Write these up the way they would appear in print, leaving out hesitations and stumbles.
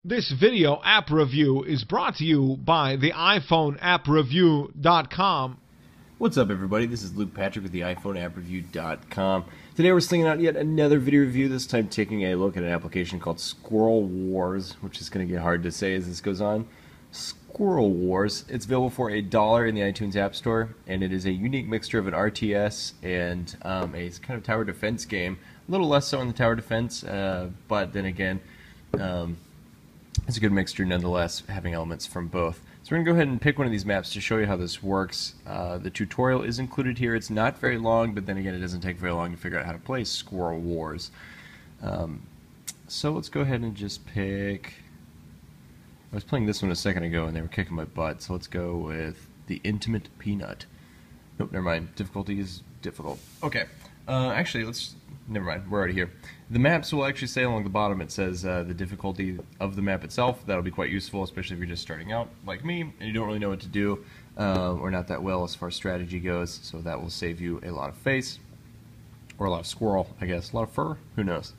This video app review is brought to you by the iPhoneAppReview.com. What's up, everybody? This is Luke Patrick with the iPhoneAppReview.com. Today we're slinging out yet another video review, this time taking a look at an application called SquirrelWarz, which is going to get hard to say as this goes on. SquirrelWarz. It's available for $1 in the iTunes App Store, and it is a unique mixture of an RTS and a kind of tower defense game. A little less so in the tower defense, but then again, it's a good mixture nonetheless, having elements from both. So we're going to go ahead and pick one of these maps to show you how this works. The tutorial is included here. It's not very long, but then again, it doesn't take very long to figure out how to play SquirrelWarz. So let's go ahead and just pick... I was playing this one a second ago and they were kicking my butt, so let's go with the Intimate Peanut. Nope, never mind. Difficulty is difficult. Okay. Actually, never mind. We're already here. The maps will actually say along the bottom, it says the difficulty of the map itself. That'll be quite useful, especially if you're just starting out like me and you don't really know what to do, or not that well as far as strategy goes. So that will save you a lot of face, or a lot of squirrel, I guess. A lot of fur? Who knows?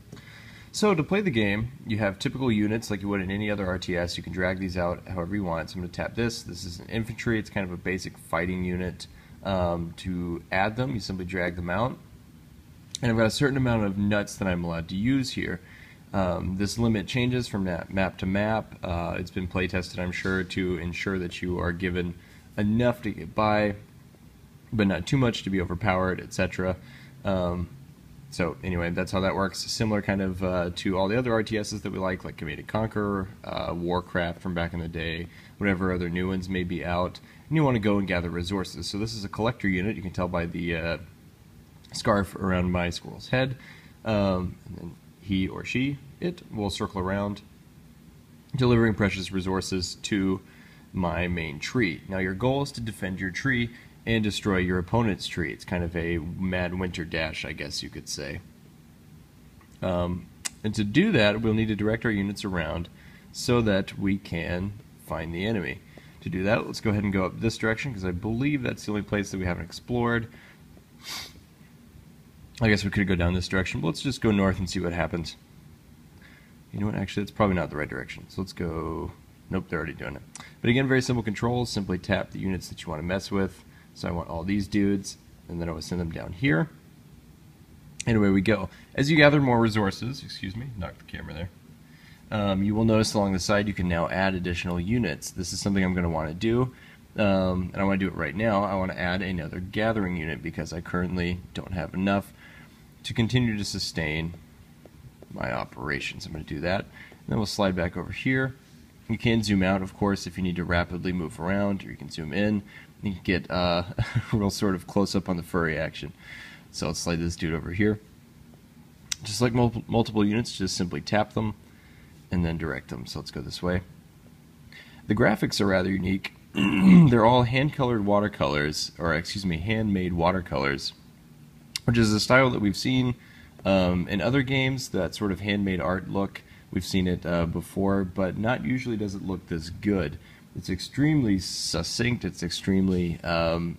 So to play the game, you have typical units like you would in any other RTS. You can drag these out however you want. So I'm going to tap this. This is an infantry. It's kind of a basic fighting unit. To add them, you simply drag them out. And I've got a certain amount of nuts that I'm allowed to use here. This limit changes from map to map. It's been play tested, I'm sure, to ensure that you are given enough to get by, but not too much to be overpowered, etc. So anyway, that's how that works. Similar kind of to all the other RTSs that we like Command & Conquer, Warcraft from back in the day, whatever other new ones may be out. And you want to go and gather resources. So this is a collector unit. You can tell by the scarf around my squirrel's head. And then he or she, it, will circle around, delivering precious resources to my main tree. Now your goal is to defend your tree and destroy your opponent's tree. It's kind of a mad winter dash, I guess you could say. And to do that, we'll need to direct our units around so that we can find the enemy. To do that, let's go ahead and go up this direction, because I believe that's the only place that we haven't explored. I guess we could go down this direction, but let's just go north and see what happens. You know what, actually, that's probably not the right direction. So let's go... Nope, they're already doing it. But again, very simple controls. Simply tap the units that you want to mess with. So I want all these dudes, and then I will send them down here. And away we go. As you gather more resources, excuse me, knocked the camera there, you will notice along the side you can now add additional units. This is something I'm going to want to do, and I want to do it right now. I want to add another gathering unit because I currently don't have enough to continue to sustain my operations. I'm going to do that. And then we'll slide back over here. You can zoom out, of course, if you need to rapidly move around, or you can zoom in. You can get a real sort of close-up on the furry action. So let's slide this dude over here. Just like multiple units, just simply tap them and then direct them. So let's go this way. The graphics are rather unique. They're all hand-colored watercolors, or excuse me, handmade watercolors, which is a style that we've seen in other games, that sort of handmade art look. We've seen it before, but not usually does it look this good. It's extremely succinct. It's extremely, well,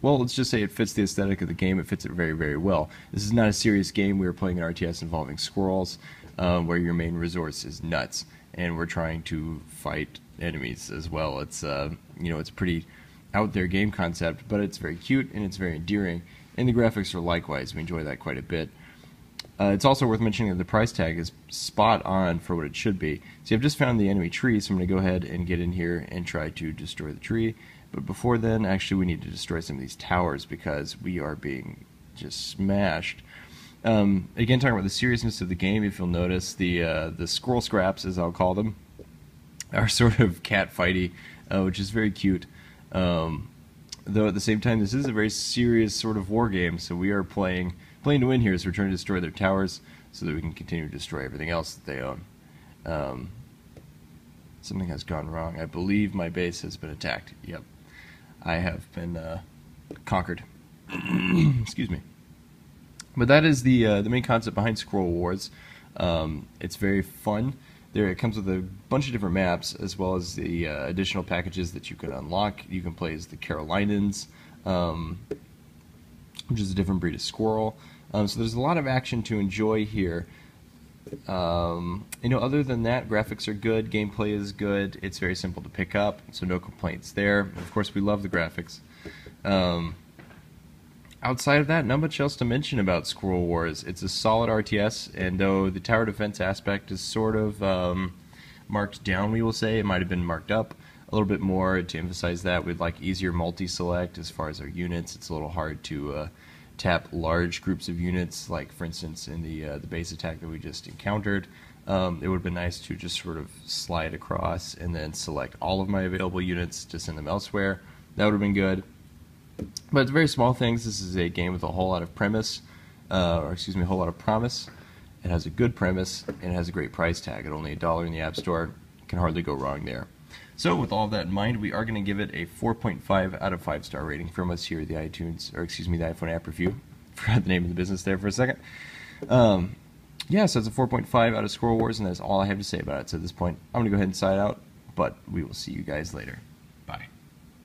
let's just say it fits the aesthetic of the game. It fits it very, very well. This is not a serious game. We are playing an RTS involving squirrels, where your main resource is nuts, and we're trying to fight enemies as well. It's, you know, it's a pretty out there game concept, but it's very cute and it's very endearing, and the graphics are likewise. We enjoy that quite a bit. It's also worth mentioning that the price tag is spot on for what it should be. See, I've just found the enemy tree, so I'm going to go ahead and get in here and try to destroy the tree. But before then, actually, we need to destroy some of these towers because we are being just smashed. Again, talking about the seriousness of the game, if you'll notice, the squirrel scraps, as I'll call them, are sort of cat-fighty, which is very cute. Though at the same time, this is a very serious sort of war game, so we are playing to win here, so we're trying to destroy their towers so that we can continue to destroy everything else that they own. Something has gone wrong. I believe my base has been attacked. Yep. I have been conquered. Excuse me. But that is the main concept behind SquirrelWarz. It's very fun. It comes with a bunch of different maps, as well as the additional packages that you can unlock. You can play as the Carolinians, which is a different breed of squirrel. So there's a lot of action to enjoy here. Other than that, graphics are good, gameplay is good, it's very simple to pick up, so no complaints there. Of course, we love the graphics. Outside of that, not much else to mention about SquirrelWarz. It's a solid RTS, and though the tower defense aspect is sort of marked down, we will say, it might have been marked up a little bit more to emphasize that. We'd like easier multi-select as far as our units. It's a little hard to tap large groups of units, like for instance in the base attack that we just encountered. It would have been nice to just sort of slide across and then select all of my available units to send them elsewhere. That would have been good. But it's very small things. This is a game with a whole lot of premise, a whole lot of promise. It has a good premise, and it has a great price tag at only $1 in the App Store. Can hardly go wrong there. So with all of that in mind, we are going to give it a 4.5 out of 5-star rating from us here at the iPhone App Review. Forgot the name of the business there for a second. Yeah, so it's a 4.5 out of SquirrelWarz, and that's all I have to say about it. So at this point, I'm going to go ahead and sign out, but we will see you guys later.